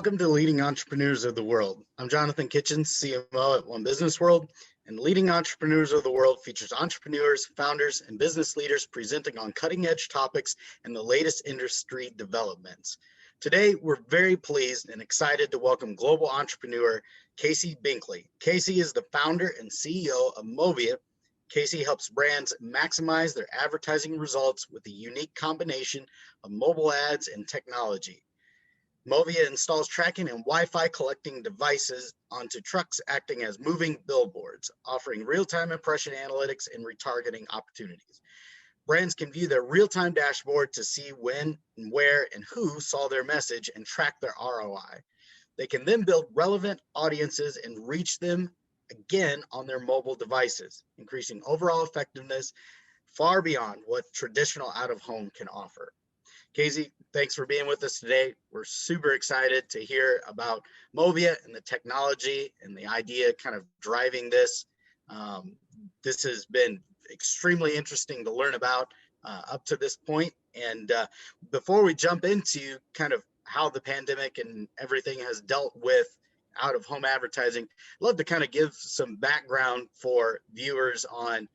Welcome to Leading Entrepreneurs of the World. I'm Jonathan Kitchens, CMO at One Business World, and Leading Entrepreneurs of the World features entrepreneurs, founders, and business leaders presenting on cutting-edge topics and the latest industry developments. Today, we're very pleased and excited to welcome global entrepreneur Casey Binkley. Casey is the founder and CEO of Movia. Casey helps brands maximize their advertising results with a unique combination of mobile ads and technology. Movia installs tracking and Wi-Fi collecting devices onto trucks acting as moving billboards, offering real-time impression analytics and retargeting opportunities. Brands can view their real-time dashboard to see when and where and who saw their message and track their ROI. They can then build relevant audiences and reach them again on their mobile devices, increasing overall effectiveness far beyond what traditional out-of-home can offer. Casey, thanks for being with us today. We're super excited to hear about Movia and the technology and the idea kind of driving this. This has been extremely interesting to learn about up to this point. And before we jump into kind of how the pandemic and everything has dealt with out-of-home advertising, I'd love to kind of give some background for viewers on,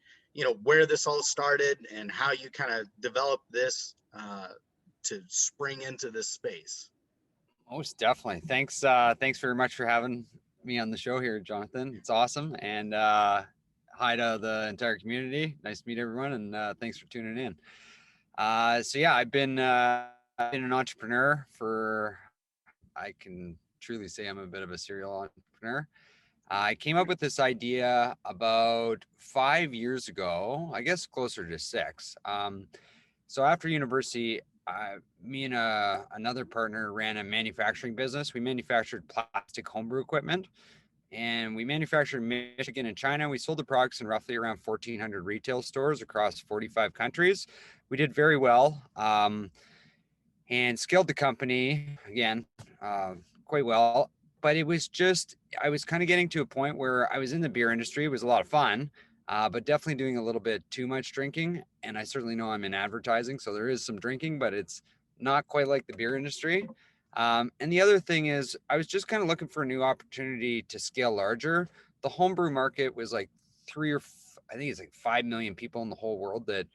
where this all started and how you kind of developed this to spring into this space. Most definitely. Thanks very much for having me on the show here, Jonathan. It's awesome. And hi to the entire community. Nice to meet everyone, and thanks for tuning in. So yeah, I've been an entrepreneur for, I can truly say I'm a bit of a serial entrepreneur. I came up with this idea about 5 years ago, I guess closer to 6. So after university, me and another partner ran a manufacturing business. We manufactured plastic homebrew equipment, and we manufactured in Michigan and China. We sold the products in roughly around 1,400 retail stores across 45 countries. We did very well and scaled the company again quite well. But it was just, I was kind of getting to a point where I was in the beer industry. It was a lot of fun. But definitely doing a little bit too much drinking. And I certainly know I'm in advertising, so there is some drinking, but it's not quite like the beer industry. And the other thing is I was just kind of looking for a new opportunity to scale larger. The homebrew market was like I think it's like 5 million people in the whole world that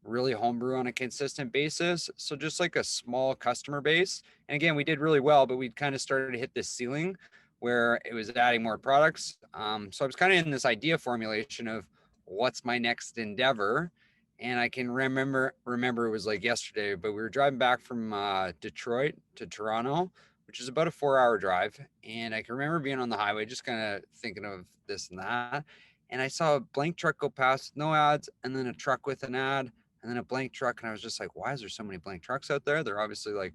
really homebrew on a consistent basis. So just like a small customer base. And again, we did really well, but we kind of started to hit this ceiling where it was adding more products. So I was kind of in this idea formulation of what's my next endeavor. And I can remember it was like yesterday, but we were driving back from Detroit to Toronto, which is about a 4-hour drive. And I can remember being on the highway, just kind of thinking of this and that. And I saw a blank truck go past, no ads, and then a truck with an ad, and then a blank truck. And I was just like, why is there so many blank trucks out there? They're obviously like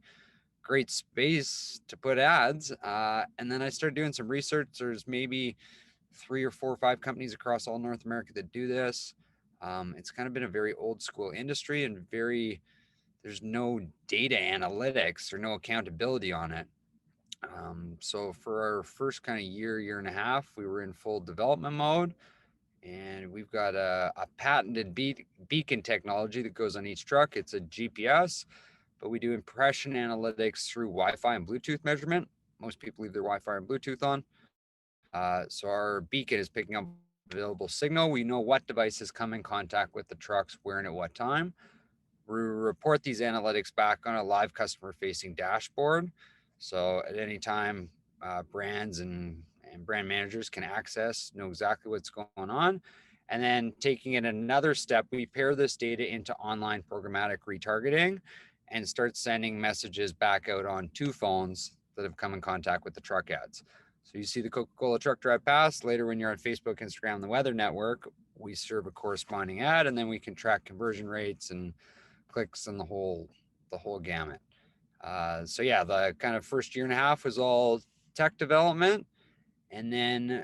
great space to put ads. And then I started doing some research. There's maybe 3 or 4 or 5 companies across all North America that do this. It's kind of been a very old school industry and there's no data analytics or no accountability on it. So for our first kind of year and a half, we were in full development mode. And we've got a patented beacon technology that goes on each truck. It's a GPS. But we do impression analytics through Wi-Fi and Bluetooth measurement. Most people leave their Wi-Fi and Bluetooth on. So our beacon is picking up available signal. We know what devices come in contact with the trucks, where and at what time. We report these analytics back on a live customer-facing dashboard. So at any time, brands and brand managers can know exactly what's going on. And then taking it another step, we pair this data into online programmatic retargeting and start sending messages back out on 2 phones that have come in contact with the truck ads. So you see the Coca-Cola truck drive past. Later, when you're on Facebook, Instagram, the Weather Network, we serve a corresponding ad, and then we can track conversion rates and clicks and the whole gamut. So yeah, the kind of first year and a half was all tech development. And then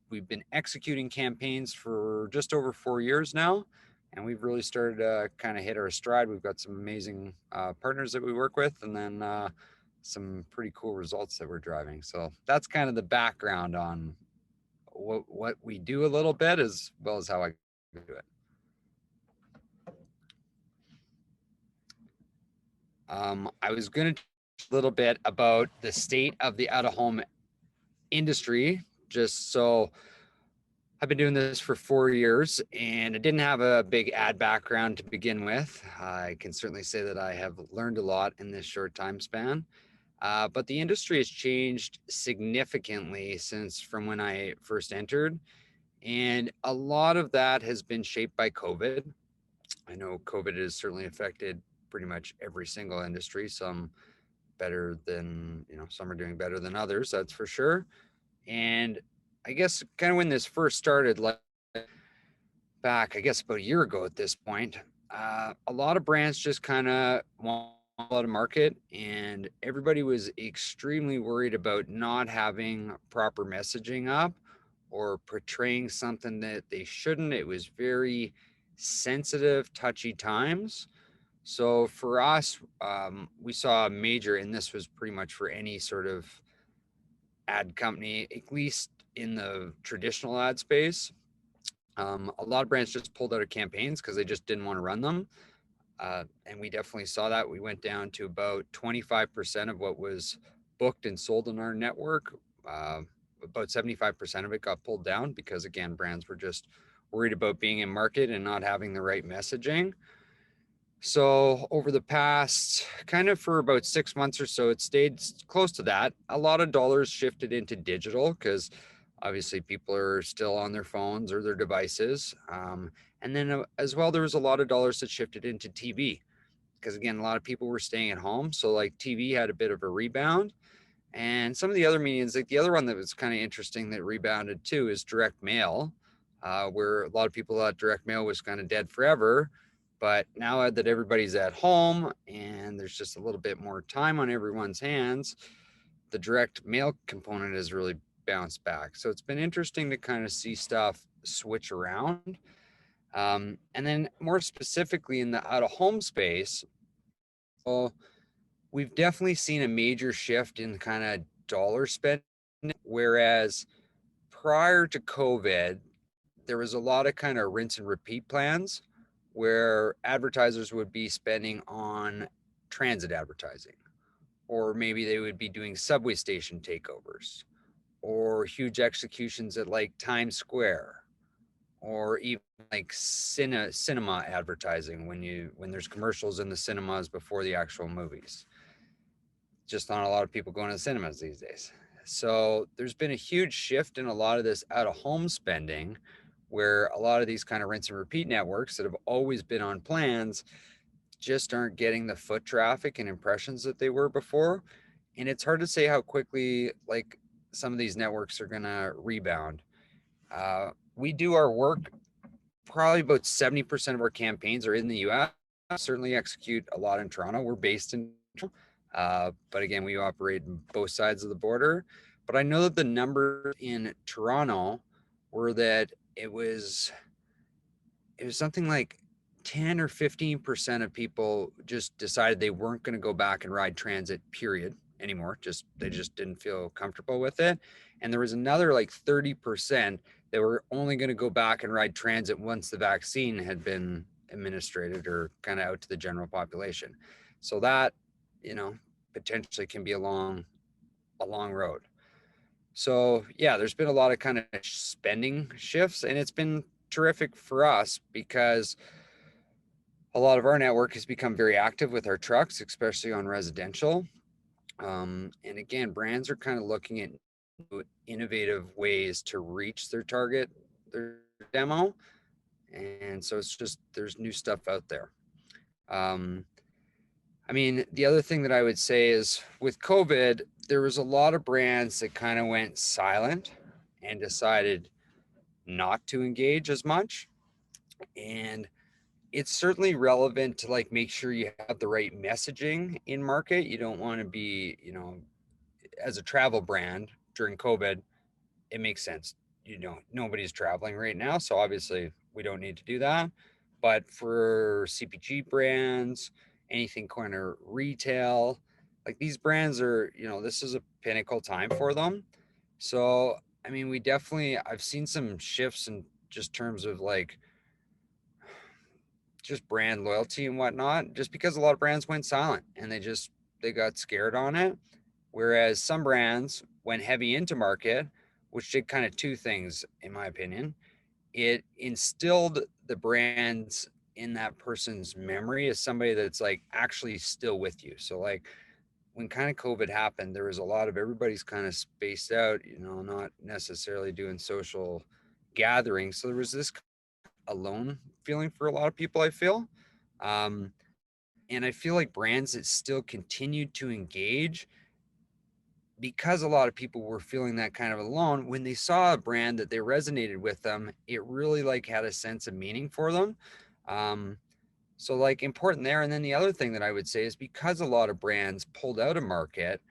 we've been executing campaigns for just over 4 years now. And we've really started to kind of hit our stride. We've got some amazing partners that we work with, and then some pretty cool results that we're driving. So that's kind of the background on what we do a little bit, as well as how I do it. I was going to a little bit about the state of the out-of-home industry. Just so I've been doing this for 4 years, and I didn't have a big ad background to begin with. I can certainly say that I have learned a lot in this short time span. But the industry has changed significantly since from when I first entered. And a lot of that has been shaped by COVID. I know COVID has certainly affected pretty much every single industry, some better than, some are doing better than others, that's for sure. And I guess kind of when this first started, like back, I guess about a year ago at this point, a lot of brands just kind of want a lot of market, and everybody was extremely worried about not having proper messaging up or portraying something that they shouldn't. It was very sensitive, touchy times. So for us, we saw a major, and this was pretty much for any sort of ad company, at least in the traditional ad space. A lot of brands just pulled out of campaigns because they just didn't want to run them. And we definitely saw that. We went down to about 25% of what was booked and sold in our network. About 75% of it got pulled down because, again, brands were just worried about being in market and not having the right messaging. So over the past kind of for about 6 months or so, it stayed close to that. A lot of dollars shifted into digital because obviously people are still on their phones or their devices. And then as well, there was a lot of dollars that shifted into TV because, again, a lot of people were staying at home. So like TV had a bit of a rebound. And some of the other mediums, like the other one that was kind of interesting that rebounded too is direct mail, where a lot of people thought direct mail was kind of dead forever. But now that everybody's at home and there's just a little bit more time on everyone's hands, the direct mail component has really bounced back. So it's been interesting to kind of see stuff switch around. And then more specifically in the out-of-home space, well, we've definitely seen a major shift in kind of dollar spending, whereas prior to COVID, there was a lot of kind of rinse and repeat plans where advertisers would be spending on transit advertising, or maybe they would be doing subway station takeovers, or huge executions at like Times Square, or even like cinema advertising when there's commercials in the cinemas before the actual movies. Just not a lot of people going to the cinemas these days. So there's been a huge shift in a lot of this out of home spending where a lot of these kind of rinse and repeat networks that have always been on plans just aren't getting the foot traffic and impressions that they were before. And it's hard to say how quickly like some of these networks are going to rebound. We do our work, probably about 70% of our campaigns are in the US. Certainly execute a lot in Toronto. We're based in but again, we operate in both sides of the border. But I know that the numbers in Toronto were that it was something like 10 or 15% of people just decided they weren't going to go back and ride transit, period, anymore. They just didn't feel comfortable with it. And there was another like 30% that were only going to go back and ride transit once the vaccine had been administered or kind of out to the general population. So that, potentially can be a long road. So yeah, there's been a lot of kind of spending shifts, and it's been terrific for us because a lot of our network has become very active with our trucks, especially on residential. And again, brands are kind of looking at innovative ways to reach their target, their demo. And so it's just, there's new stuff out there. I mean, the other thing that I would say is with COVID, there was a lot of brands that kind of went silent and decided not to engage as much. And it's certainly relevant to like make sure you have the right messaging in market. You don't want to be, as a travel brand during COVID, it makes sense. Nobody's traveling right now. So obviously we don't need to do that. But for CPG brands, anything kind of retail, like these brands are, this is a pinnacle time for them. So, I mean, I've seen some shifts in just terms of like, just brand loyalty and whatnot, just because a lot of brands went silent and they just they got scared on it. Whereas some brands went heavy into market, which did kind of two things, in my opinion. It instilled the brands in that person's memory as somebody that's like actually still with you. So like when kind of COVID happened, there was a lot of everybody's kind of spaced out, not necessarily doing social gatherings. So there was this alone feeling for a lot of people, I feel. Um, and I feel like brands that still continued to engage because a lot of people were feeling that kind of alone when they saw a brand that they resonated with them, it really like had a sense of meaning for them. um, so like important there. And then the other thing that I would say is because a lot of brands pulled out of market,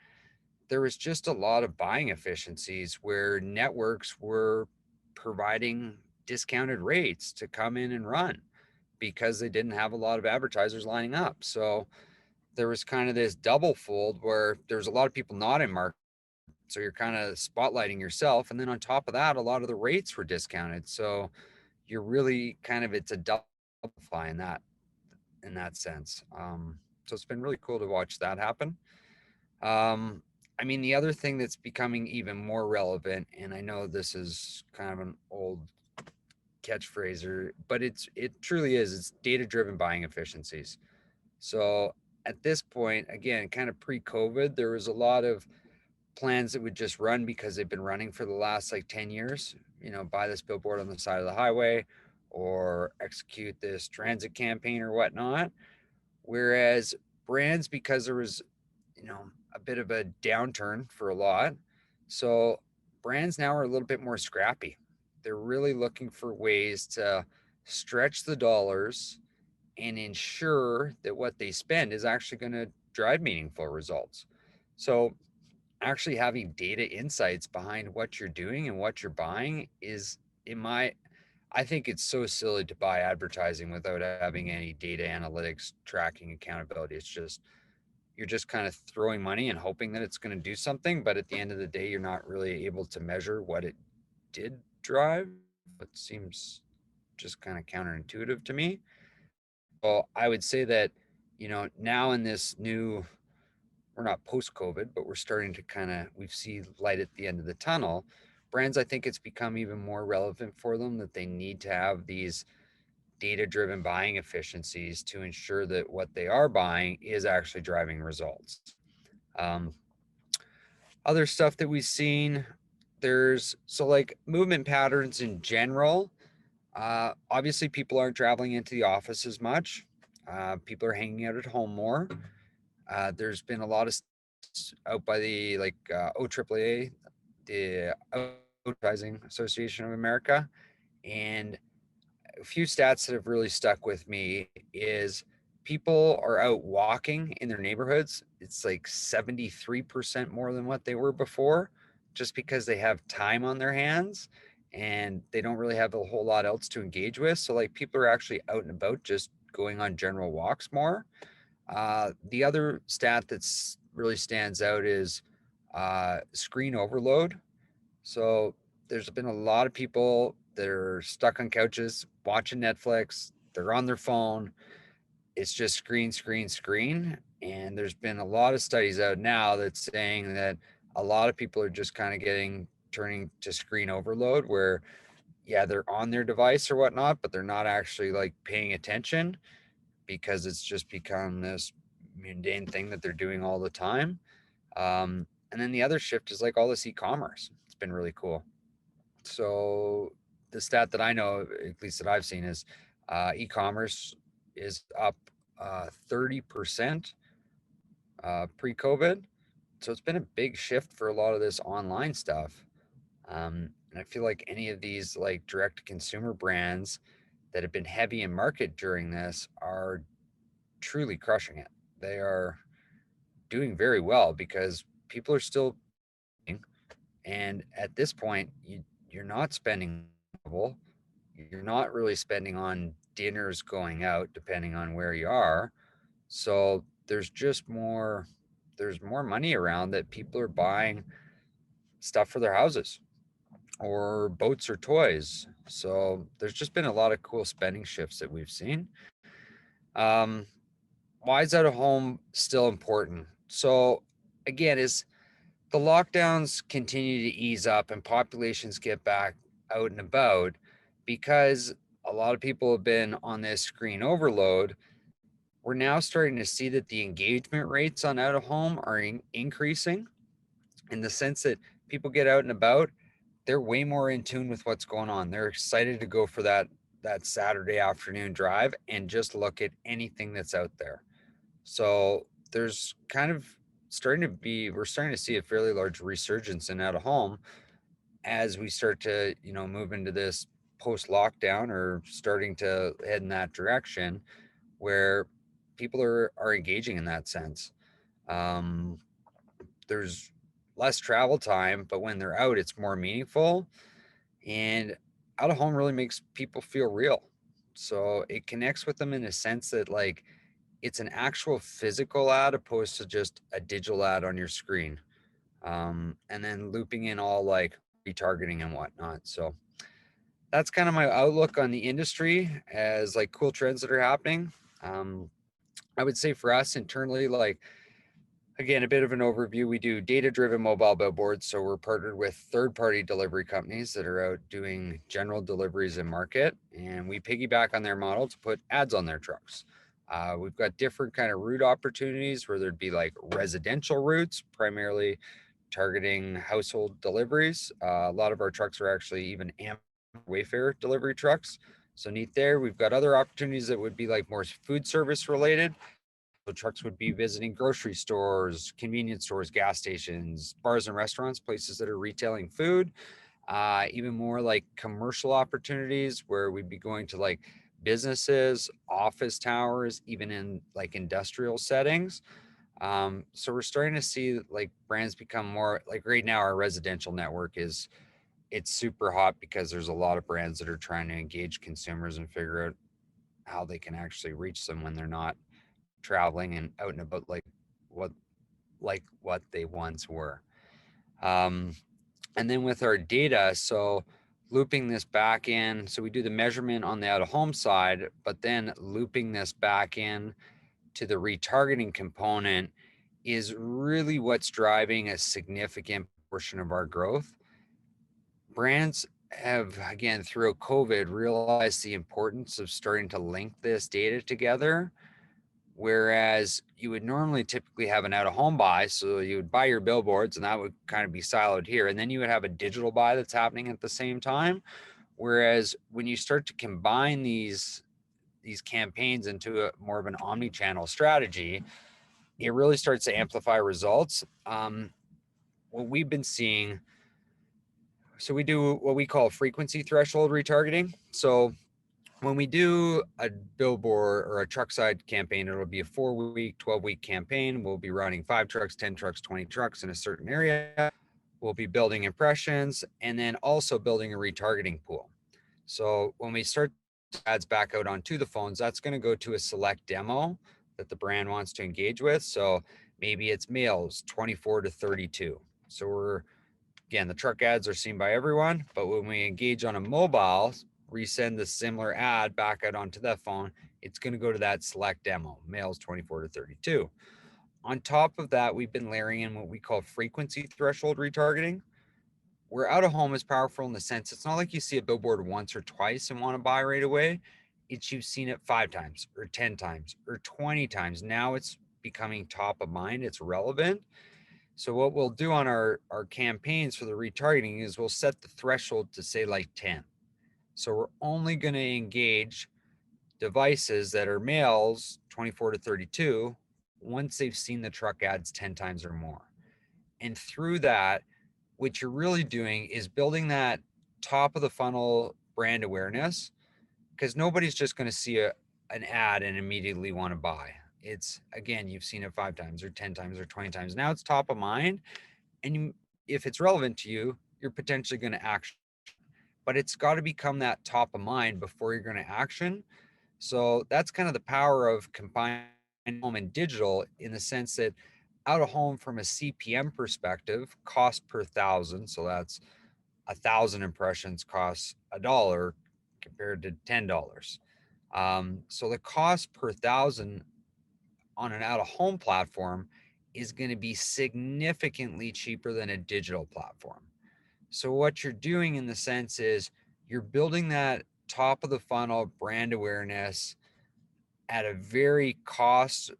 there was just a lot of buying efficiencies where networks were providing discounted rates to come in and run because they didn't have a lot of advertisers lining up. So there was kind of this double fold where there was a lot of people not in market, so you're kind of spotlighting yourself. And then on top of that, a lot of the rates were discounted. So you're really kind of, it's a double fly in that sense. So it's been really cool to watch that happen. Um, I mean, the other thing that's becoming even more relevant, and I know this is kind of an old catchphrase, but it truly is. It's data driven buying efficiencies. So at this point, again, kind of pre-COVID, there was a lot of plans that would just run because they've been running for the last like 10 years, buy this billboard on the side of the highway or execute this transit campaign or whatnot. Whereas brands, because there was, a bit of a downturn for a lot. So brands now are a little bit more scrappy. They're really looking for ways to stretch the dollars and ensure that what they spend is actually going to drive meaningful results. So actually having data insights behind what you're doing and what you're buying is, in my, I think it's so silly to buy advertising without having any data analytics tracking accountability. It's just, you're just kind of throwing money and hoping that it's going to do something, but at the end of the day you're not really able to measure what it did drive. It seems just kind of counterintuitive to me. So I would say that, now in this new, we're not post COVID, but we're starting to kind of, we see light at the end of the tunnel. Brands, I think it's become even more relevant for them that they need to have these data driven buying efficiencies to ensure that what they are buying is actually driving results. Um, Other stuff that we've seen, there's so like movement patterns in general. Obviously, people aren't traveling into the office as much. People are hanging out at home more. There's been a lot of out by the like OAAA, the Advertising Association of America, and a few stats that have really stuck with me is people are out walking in their neighborhoods. It's like 73% more than what they were before, just because they have time on their hands and they don't really have a whole lot else to engage with. So like people are actually out and about just going on general walks more. The other stat that's really stands out is screen overload. So there's been a lot of people that are stuck on couches watching Netflix. They're on their phone. It's just screen, screen, screen. And there's been a lot of studies out now that's saying that a lot of people are just kind of turning to screen overload where, yeah, they're on their device or whatnot, but they're not actually like paying attention because it's just become this mundane thing that they're doing all the time. And then the other shift is like all this e-commerce. It's been really cool. So the stat that I know, at least that I've seen, is e-commerce is up 30% pre-COVID. So it's been a big shift for a lot of this online stuff. And I feel like any of these like direct consumer brands that have been heavy in market during this are truly crushing it. They are doing very well because people are still, and at this point you're not spending, you're not really spending on dinners going out depending on where you are. So there's more money around that people are buying stuff for their houses or boats or toys. So there's just been a lot of cool spending shifts that we've seen. um, why is out of home still important? So again, as the lockdowns continue to ease up and populations get back out and about, because a lot of people have been on this screen overload, we're now starting to see that the engagement rates on out of home are increasing, in the sense that people get out and about, they're way more in tune with what's going on. They're excited to go for that Saturday afternoon drive and just look at anything that's out there. So there's kind of we're starting to see a fairly large resurgence in out of home as we start to, move into this post lockdown, or starting to head in that direction where people are engaging in that sense. Um, there's less travel time, but when they're out, it's more meaningful. And out of home really makes people feel real. So it connects with them in a sense that, like, it's an actual physical ad opposed to just a digital ad on your screen. And then looping in all like retargeting and whatnot. So that's kind of my outlook on the industry as like cool trends that are happening. Um, I would say for us internally, like, again, a bit of an overview. We do data-driven mobile billboards. So we're partnered with third-party delivery companies that are out doing general deliveries in market, and we piggyback on their model to put ads on their trucks. We've got different kind of route opportunities where there'd be like residential routes, primarily targeting household deliveries. A lot of our trucks are actually even Wayfair delivery trucks. So neat there. We've got other opportunities that would be like more food service related. So trucks would be visiting grocery stores, convenience stores, gas stations, bars and restaurants, places that are retailing food. Even more like commercial opportunities where we'd be going to like businesses, office towers, even in like industrial settings. So we're starting to see like brands become more like, right now our residential network it's super hot because there's a lot of brands that are trying to engage consumers and figure out how they can actually reach them when they're not traveling and out and about what what they once were. Um, and then with our data, so looping this back in, so we do the measurement on the out of home side, but then looping this back in to the retargeting component is really what's driving a significant portion of our growth. Brands have, again, through COVID, realized the importance of starting to link this data together. Whereas you would normally typically have an out of home buy. So you would buy your billboards and that would kind of be siloed here. And then you would have a digital buy that's happening at the same time. Whereas when you start to combine these campaigns into a more of an omni-channel strategy, it really starts to amplify results. What we've been seeing, so we do what we call frequency threshold retargeting. So when we do a billboard or a truck side campaign, it'll be a 4-week, 12-week campaign. We'll be running 5 trucks, 10 trucks, 20 trucks in a certain area. We'll be building impressions and then also building a retargeting pool. So when we start ads back out onto the phones, that's going to go to a select demo that the brand wants to engage with. So maybe it's males 24 to 32. So again, the truck ads are seen by everyone, but when we engage on a mobile, resend the similar ad back out onto that phone, it's going to go to that select demo, males 24 to 32. On top of that, we've been layering in what we call frequency threshold retargeting, where out of home is powerful in the sense it's not like you see a billboard once or twice and want to buy right away. It's you've seen it 5 times or 10 times or 20 times. Now it's becoming top of mind. It's relevant. So what we'll do on our campaigns for the retargeting is we'll set the threshold to say like 10. So we're only going to engage devices that are males 24 to 32 once they've seen the truck ads 10 times or more. And through that, what you're really doing is building that top of the funnel brand awareness, because nobody's just going to see an ad and immediately want to buy. It's, again, you've seen it 5 times or 10 times or 20 times. Now it's top of mind. And if it's relevant to you, you're potentially going to action. But it's got to become that top of mind before you're going to action. So that's kind of the power of combining home and digital, in the sense that out of home from a CPM perspective, cost per thousand. So that's 1,000 impressions costs $1 compared to $10. So the cost per thousand on an out of home platform is going to be significantly cheaper than a digital platform. So what you're doing in the sense is you're building that top of the funnel brand awareness at a very cost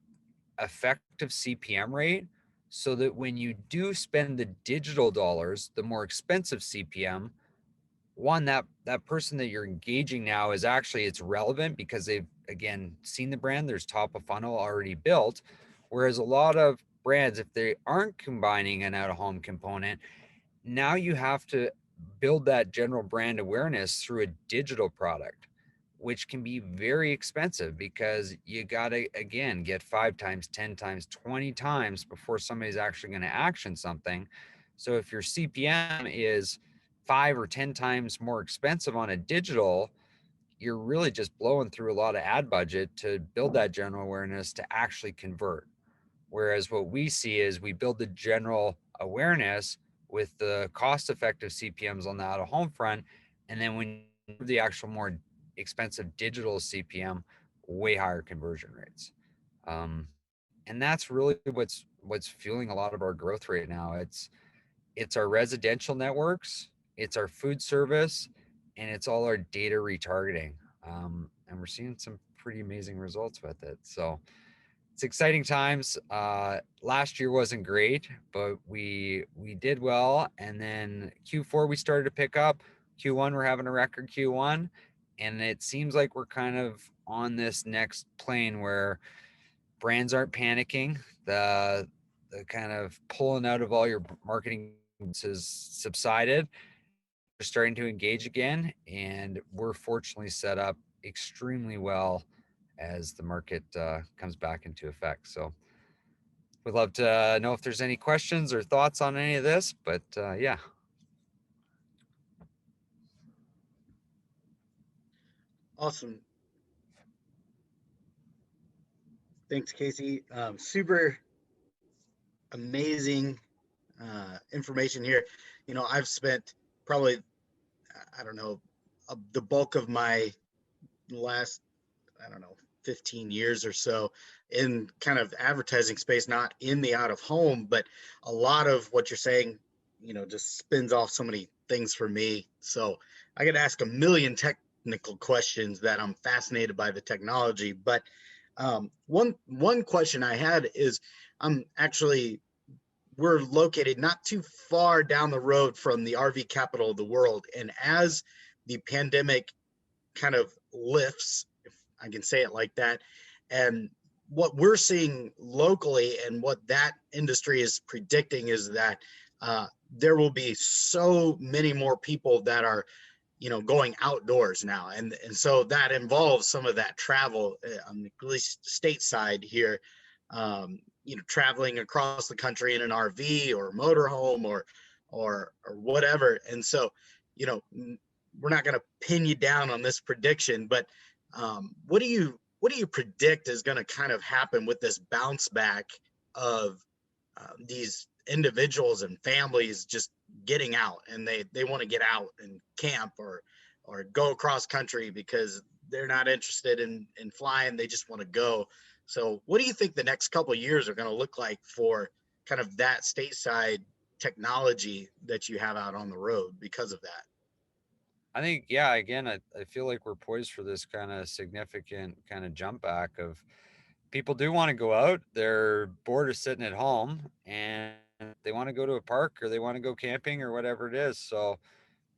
effective CPM rate, so that when you do spend the digital dollars, the more expensive CPM, one, that person that you're engaging now is actually, it's relevant because they've again seen the brand, there's top of funnel already built. Whereas a lot of brands, if they aren't combining an out of home component, now you have to build that general brand awareness through a digital product, which can be very expensive because you got to, again, get 5 times, 10 times, 20 times before somebody's actually going to action something. So if your CPM is 5 or 10 times more expensive on a digital, you're really just blowing through a lot of ad budget to build that general awareness to actually convert. Whereas what we see is we build the general awareness with the cost effective CPMs on the out of home front. And then when you the actual more expensive digital CPM, way higher conversion rates. And that's really what's fueling a lot of our growth right now. It's our residential networks, it's our food service, and it's all our data retargeting. And we're seeing some pretty amazing results with it. So it's exciting times. Last year wasn't great, but we did well. And then Q4 we started to pick up. Q1 we're having a record Q1, and it seems like we're kind of on this next plane where brands aren't panicking. The kind of pulling out of all your marketing has subsided. We're starting to engage again, and we're fortunately set up extremely well as the market comes back into effect. So we'd love to know if there's any questions or thoughts on any of this, but yeah. Awesome. Thanks, Casey. Super amazing information here. You know, I've spent probably, I don't know, the bulk of my last, I don't know, 15 years or so in kind of advertising space, not in the out of home, but a lot of what you're saying, you know, just spins off so many things for me. So I could ask a million technical questions that I'm fascinated by the technology. But one question I had is, I'm actually, we're located not too far down the road from the RV capital of the world. And as the pandemic kind of lifts, if I can say it like that, and what we're seeing locally and what that industry is predicting is that there will be so many more people that are, you know, going outdoors now, and so that involves some of that travel on the at least stateside here, you know, traveling across the country in an RV or motorhome or whatever. And so, you know, we're not going to pin you down on this prediction, but what do you predict is going to kind of happen with this bounce back of these individuals and families just getting out, and they want to get out and camp or go across country because they're not interested in flying, they just want to go. So what do you think the next couple of years are going to look like for kind of that stateside technology that you have out on the road because of that? I think, yeah, again, I feel like we're poised for this kind of significant kind of jump back of people do want to go out. They're bored of sitting at home and they want to go to a park or they want to go camping or whatever it is. So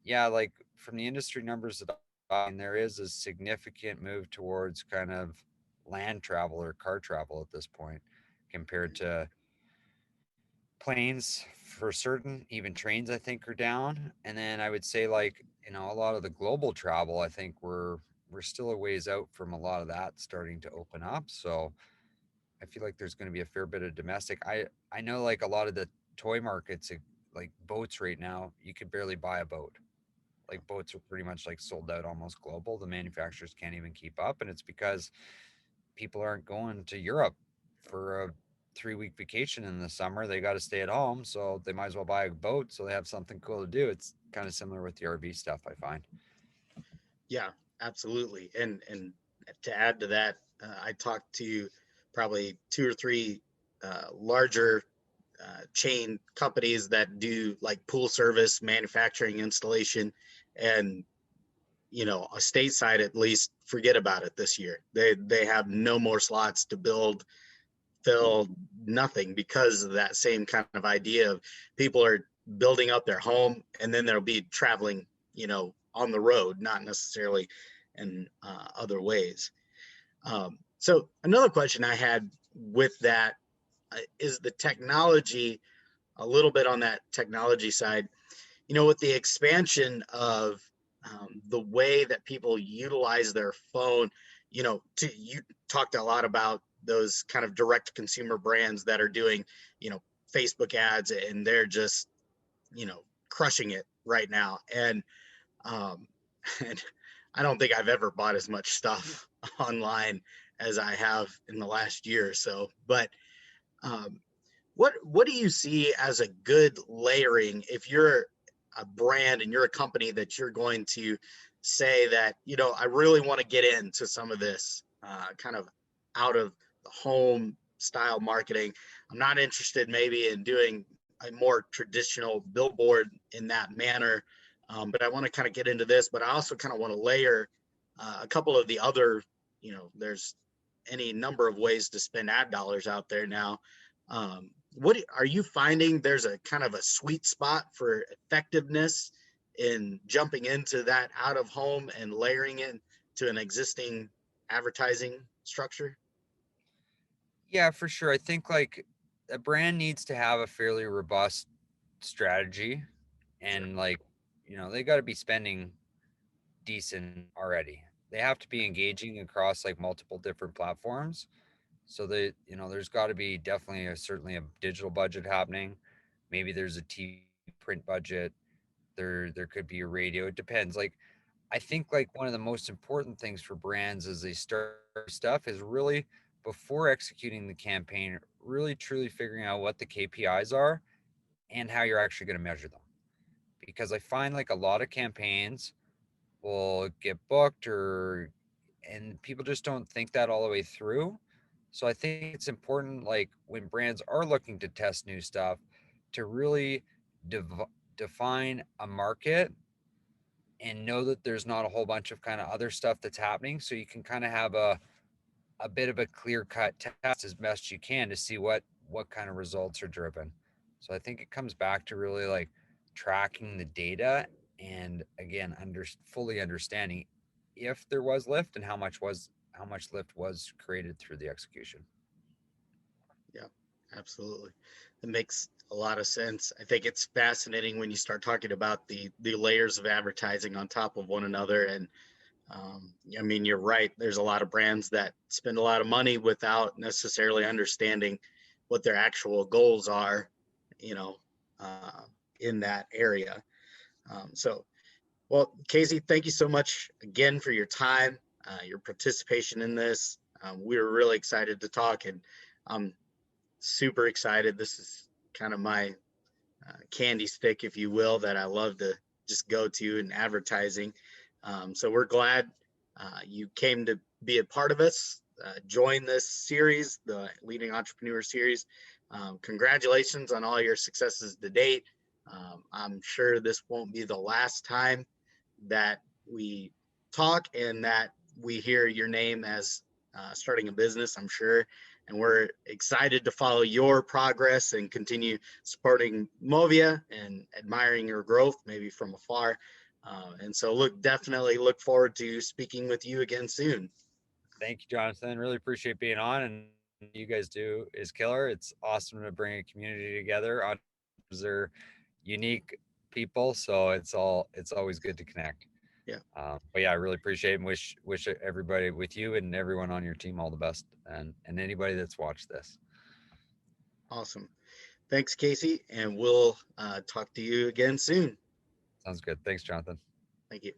yeah, like from the industry numbers that I mean, there is a significant move towards kind of land travel or car travel at this point compared to planes for certain. Even trains I think are down. And then I would say, like, you know, a lot of the global travel, I think we're still a ways out from a lot of that starting to open up. So I feel like there's going to be a fair bit of domestic. I know, like, a lot of the toy markets, like boats right now, you could barely buy a boat. Like boats are pretty much like sold out almost global. The manufacturers can't even keep up, and it's because people aren't going to Europe for a 3 week vacation in the summer. They got to stay at home, so they might as well buy a boat so they have something cool to do. It's kind of similar with the RV stuff, I find. Yeah, absolutely. And to add to that, I talked to probably two or three larger chain companies that do like pool service, manufacturing, installation, and a stateside at least, forget about it this year. They have no more slots to build, fill, nothing, because of that same kind of idea of people are building up their home and then they'll be traveling, on the road, not necessarily in other ways. So another question I had with that is the technology, a little bit on that technology side, with the expansion of the way that people utilize their phone, you talked a lot about those kind of direct consumer brands that are doing, Facebook ads, and they're just, crushing it right now. Um, and I don't think I've ever bought as much stuff online as I have in the last year or so. But um, what do you see as a good layering if you're a brand and you're a company that you're going to say that, I really want to get into some of this kind of out of the home style marketing. I'm not interested maybe in doing a more traditional billboard in that manner, but I want to kind of get into this, but I also kind of want to layer a couple of the other, there's any number of ways to spend ad dollars out there now. What are you finding there's a kind of a sweet spot for effectiveness in jumping into that out of home and layering it to an existing advertising structure? Yeah, for sure. I think like a brand needs to have a fairly robust strategy, Sure. and like, they got to be spending decent already. They have to be engaging across like multiple different platforms. So they, there's got to be definitely certainly a digital budget happening. Maybe there's a TV print budget. There could be a radio. It depends. Like I think like one of the most important things for brands as they start stuff is really before executing the campaign, really truly figuring out what the KPIs are and how you're actually going to measure them. Because I find like a lot of campaigns will get booked or and people just don't think that all the way through. So I think it's important like when brands are looking to test new stuff to really define a market and know that there's not a whole bunch of kind of other stuff that's happening, so you can kind of have a bit of a clear cut test as best you can to see what kind of results are driven. So I think it comes back to really like tracking the data and again fully understanding if there was lift and how much lift was created through the execution. Yeah, absolutely. It makes a lot of sense. I think it's fascinating when you start talking about the layers of advertising on top of one another. And I mean, you're right. There's a lot of brands that spend a lot of money without necessarily understanding what their actual goals are, you know, uh, in that area. So, well, Casey, thank you so much again for your time, your participation in this. We were really excited to talk, and I'm super excited. This is kind of my candy stick, if you will, that I love to just go to in advertising. So we're glad you came to be a part of us, join this series, the Leading Entrepreneur Series. Congratulations on all your successes to date. I'm sure this won't be the last time that we talk and that we hear your name as starting a business, I'm sure. And we're excited to follow your progress and continue supporting Movia and admiring your growth, maybe from afar. And so definitely look forward to speaking with you again soon. Thank you, Jonathan. Really appreciate being on, and you guys do is killer. It's awesome to bring a community together. Entrepreneurs are unique people, so it's always good to connect. Yeah, But yeah, I really appreciate it and wish everybody with you and everyone on your team all the best, and anybody that's watched this. awesome. Thanks, Casey. And we'll talk to you again soon. Sounds good. Thanks, Jonathan. Thank you.